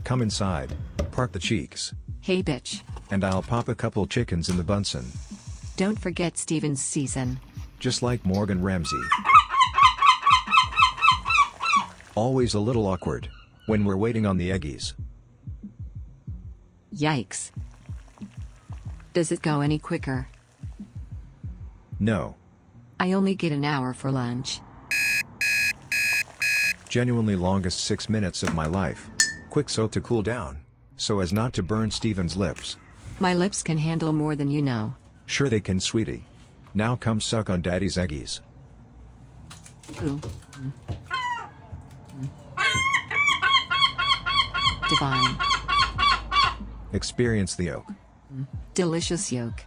Come inside, part the cheeks, Hey bitch. and I'll pop a couple chickens in the Bunsen. Don't forget Steven's season. Just like Morgan Ramsay. Always a little awkward when we're waiting on the eggies. Yikes. Does it go any quicker? No. I only get an hour for lunch. Genuinely longest 6 minutes of my life. Quick soak to cool down, so as not to burn Steven's lips. My lips can handle more than you know. Sure they can, sweetie. Now come suck on daddy's eggies. Ooh. Divine. Experience the yolk. Delicious yolk.